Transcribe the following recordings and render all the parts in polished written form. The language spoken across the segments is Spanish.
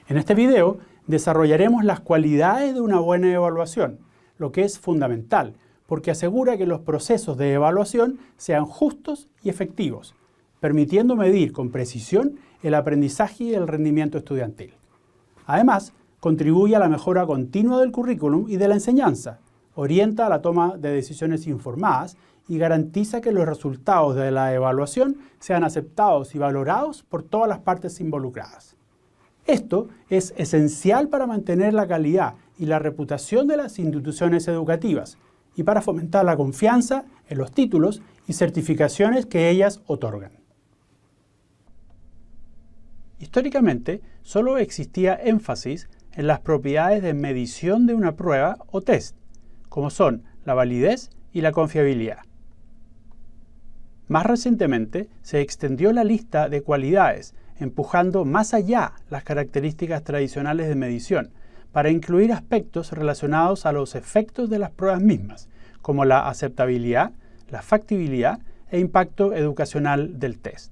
En este video desarrollaremos las cualidades de una buena evaluación, lo que es fundamental, porque asegura que los procesos de evaluación sean justos y efectivos, permitiendo medir con precisión el aprendizaje y el rendimiento estudiantil. Además, contribuye a la mejora continua del currículum y de la enseñanza, orienta a la toma de decisiones informadas y garantiza que los resultados de la evaluación sean aceptados y valorados por todas las partes involucradas. Esto es esencial para mantener la calidad y la reputación de las instituciones educativas y para fomentar la confianza en los títulos y certificaciones que ellas otorgan. Históricamente, solo existía énfasis en las propiedades de medición de una prueba o test, como son la validez y la confiabilidad. Más recientemente, se extendió la lista de cualidades, empujando más allá las características tradicionales de medición, para incluir aspectos relacionados a los efectos de las pruebas mismas, como la aceptabilidad, la factibilidad e impacto educacional del test.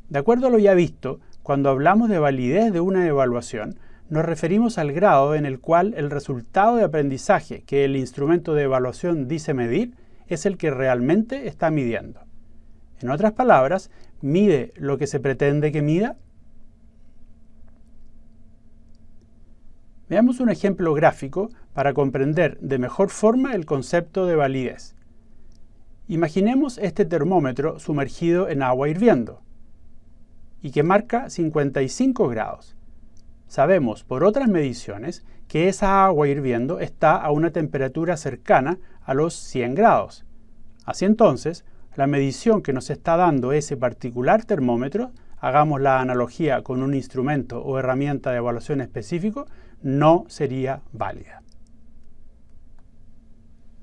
De acuerdo a lo ya visto, cuando hablamos de validez de una evaluación, nos referimos al grado en el cual el resultado de aprendizaje que el instrumento de evaluación dice medir es el que realmente está midiendo. En otras palabras, ¿mide lo que se pretende que mida? Veamos un ejemplo gráfico para comprender de mejor forma el concepto de validez. Imaginemos este termómetro sumergido en agua hirviendo y que marca 55 grados. Sabemos por otras mediciones que esa agua hirviendo está a una temperatura cercana a los 100 grados. Así entonces, la medición que nos está dando ese particular termómetro, hagamos la analogía con un instrumento o herramienta de evaluación específico, no sería válida.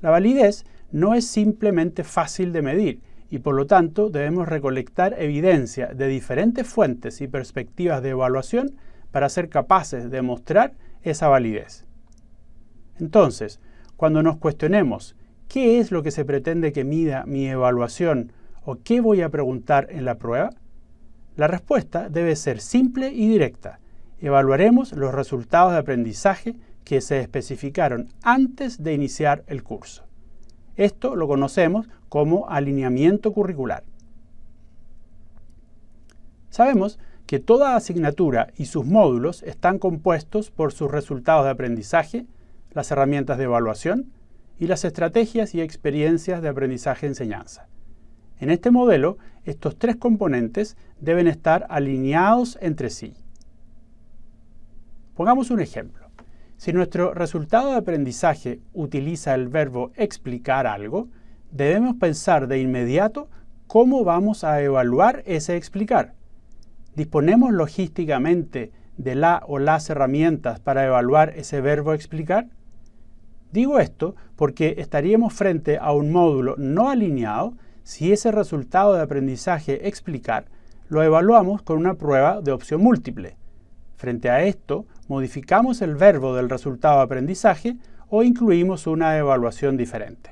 La validez no es simplemente fácil de medir y por lo tanto debemos recolectar evidencia de diferentes fuentes y perspectivas de evaluación para ser capaces de mostrar esa validez. Entonces, cuando nos cuestionemos ¿qué es lo que se pretende que mida mi evaluación o qué voy a preguntar en la prueba? La respuesta debe ser simple y directa. Evaluaremos los resultados de aprendizaje que se especificaron antes de iniciar el curso. Esto lo conocemos como alineamiento curricular. Sabemos que toda asignatura y sus módulos están compuestos por sus resultados de aprendizaje, las herramientas de evaluación y las estrategias y experiencias de aprendizaje-enseñanza. En este modelo, estos tres componentes deben estar alineados entre sí. Pongamos un ejemplo. Si nuestro resultado de aprendizaje utiliza el verbo explicar algo, debemos pensar de inmediato cómo vamos a evaluar ese explicar. ¿Disponemos logísticamente de la o las herramientas para evaluar ese verbo explicar? Digo esto porque estaríamos frente a un módulo no alineado si ese resultado de aprendizaje explicar lo evaluamos con una prueba de opción múltiple. Frente a esto, modificamos el verbo del resultado de aprendizaje o incluimos una evaluación diferente.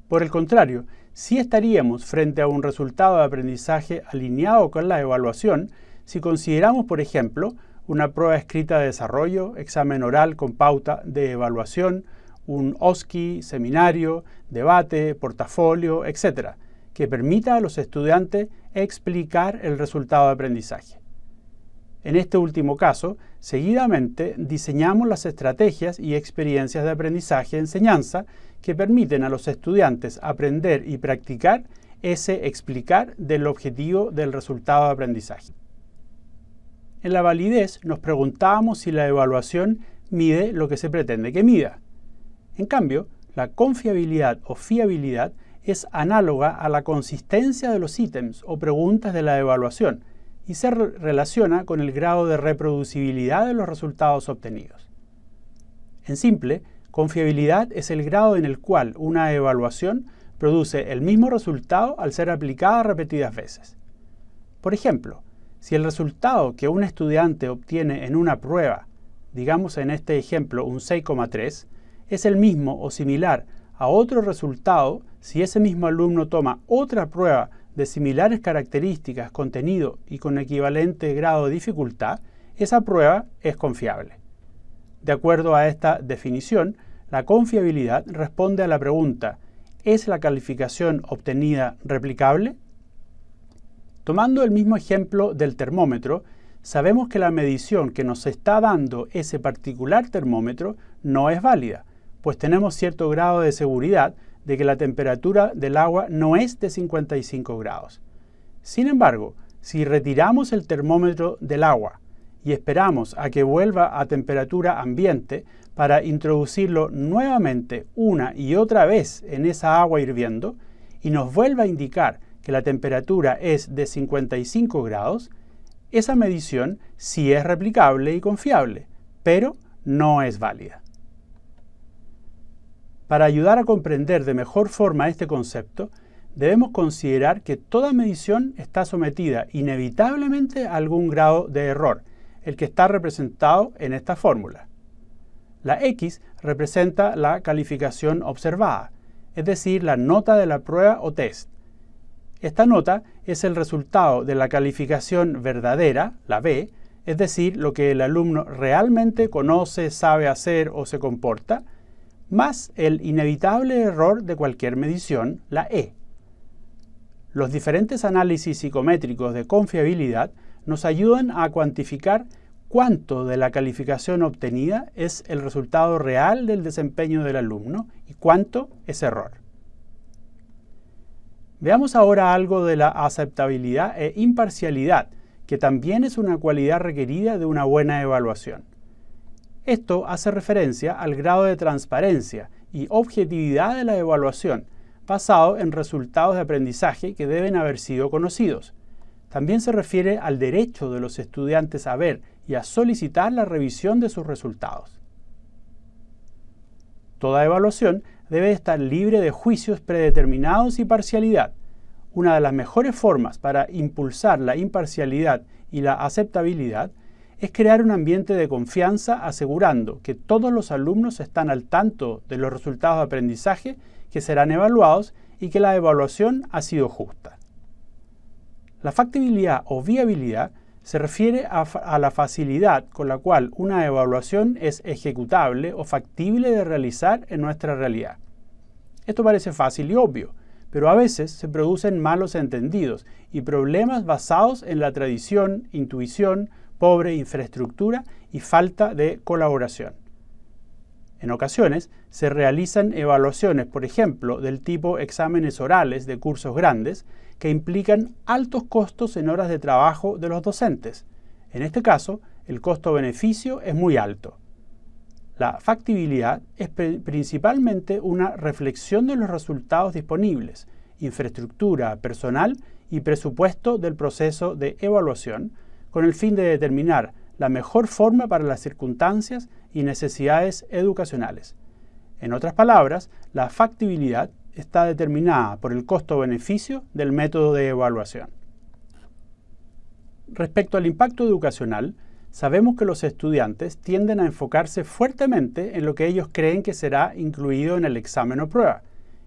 Por el contrario, sí estaríamos frente a un resultado de aprendizaje alineado con la evaluación si consideramos, por ejemplo, una prueba escrita de desarrollo, examen oral con pauta de evaluación, un OSCE, seminario, debate, portafolio, etc., que permita a los estudiantes explicar el resultado de aprendizaje. En este último caso, seguidamente diseñamos las estrategias y experiencias de aprendizaje-enseñanza que permiten a los estudiantes aprender y practicar ese explicar del objetivo del resultado de aprendizaje. En la validez nos preguntábamos si la evaluación mide lo que se pretende que mida. En cambio, la confiabilidad o fiabilidad es análoga a la consistencia de los ítems o preguntas de la evaluación y se relaciona con el grado de reproducibilidad de los resultados obtenidos. En simple, confiabilidad es el grado en el cual una evaluación produce el mismo resultado al ser aplicada repetidas veces. Por ejemplo, si el resultado que un estudiante obtiene en una prueba, digamos en este ejemplo un 6,3, es el mismo o similar a otro resultado si ese mismo alumno toma otra prueba de similares características, contenido y con equivalente grado de dificultad, esa prueba es confiable. De acuerdo a esta definición, la confiabilidad responde a la pregunta: ¿es la calificación obtenida replicable? Tomando el mismo ejemplo del termómetro, sabemos que la medición que nos está dando ese particular termómetro no es válida, pues tenemos cierto grado de seguridad de que la temperatura del agua no es de 55 grados. Sin embargo, si retiramos el termómetro del agua y esperamos a que vuelva a temperatura ambiente para introducirlo nuevamente una y otra vez en esa agua hirviendo y nos vuelva a indicar que la temperatura es de 55 grados, esa medición sí es replicable y confiable, pero no es válida. Para ayudar a comprender de mejor forma este concepto, debemos considerar que toda medición está sometida inevitablemente a algún grado de error, el que está representado en esta fórmula. La X representa la calificación observada, es decir, la nota de la prueba o test. Esta nota es el resultado de la calificación verdadera, la B, es decir, lo que el alumno realmente conoce, sabe hacer o se comporta, más el inevitable error de cualquier medición, la E. Los diferentes análisis psicométricos de confiabilidad nos ayudan a cuantificar cuánto de la calificación obtenida es el resultado real del desempeño del alumno y cuánto es error. Veamos ahora algo de la aceptabilidad e imparcialidad, que también es una cualidad requerida de una buena evaluación. Esto hace referencia al grado de transparencia y objetividad de la evaluación, basado en resultados de aprendizaje que deben haber sido conocidos. También se refiere al derecho de los estudiantes a ver y a solicitar la revisión de sus resultados. Toda evaluación debe estar libre de juicios predeterminados y parcialidad. Una de las mejores formas para impulsar la imparcialidad y la aceptabilidad es crear un ambiente de confianza asegurando que todos los alumnos están al tanto de los resultados de aprendizaje que serán evaluados y que la evaluación ha sido justa. La factibilidad o viabilidad se refiere a la facilidad con la cual una evaluación es ejecutable o factible de realizar en nuestra realidad. Esto parece fácil y obvio, pero a veces se producen malos entendidos y problemas basados en la tradición, intuición, pobre infraestructura y falta de colaboración. En ocasiones se realizan evaluaciones, por ejemplo, del tipo exámenes orales de cursos grandes, que implican altos costos en horas de trabajo de los docentes. En este caso, el costo-beneficio es muy alto. La factibilidad es principalmente una reflexión de los resultados disponibles, infraestructura, personal y presupuesto del proceso de evaluación, con el fin de determinar la mejor forma para las circunstancias y necesidades educacionales. En otras palabras, la factibilidad está determinada por el costo-beneficio del método de evaluación. Respecto al impacto educacional, sabemos que los estudiantes tienden a enfocarse fuertemente en lo que ellos creen que será incluido en el examen o prueba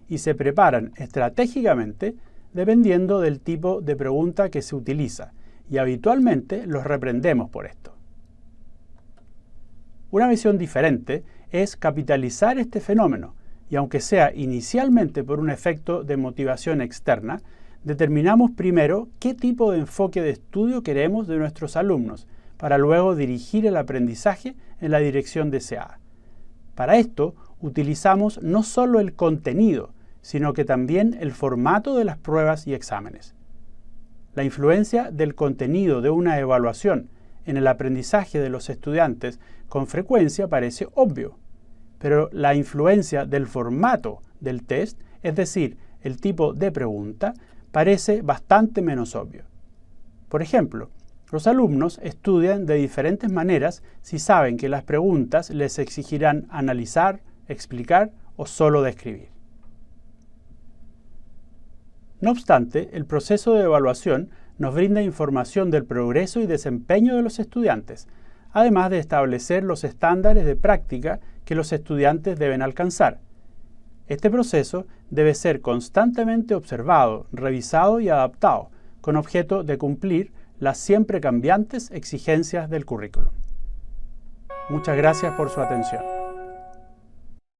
y se preparan estratégicamente dependiendo del tipo de pregunta que se utiliza, y habitualmente los reprendemos por esto. Una visión diferente es capitalizar este fenómeno, y aunque sea inicialmente por un efecto de motivación externa, determinamos primero qué tipo de enfoque de estudio queremos de nuestros alumnos, para luego dirigir el aprendizaje en la dirección deseada. Para esto, utilizamos no solo el contenido, sino que también el formato de las pruebas y exámenes. La influencia del contenido de una evaluación en el aprendizaje de los estudiantes con frecuencia parece obvio, pero la influencia del formato del test, es decir, el tipo de pregunta, parece bastante menos obvio. Por ejemplo, los alumnos estudian de diferentes maneras si saben que las preguntas les exigirán analizar, explicar o solo describir. No obstante, el proceso de evaluación nos brinda información del progreso y desempeño de los estudiantes, además de establecer los estándares de práctica que los estudiantes deben alcanzar. Este proceso debe ser constantemente observado, revisado y adaptado, con objeto de cumplir las siempre cambiantes exigencias del currículum. Muchas gracias por su atención.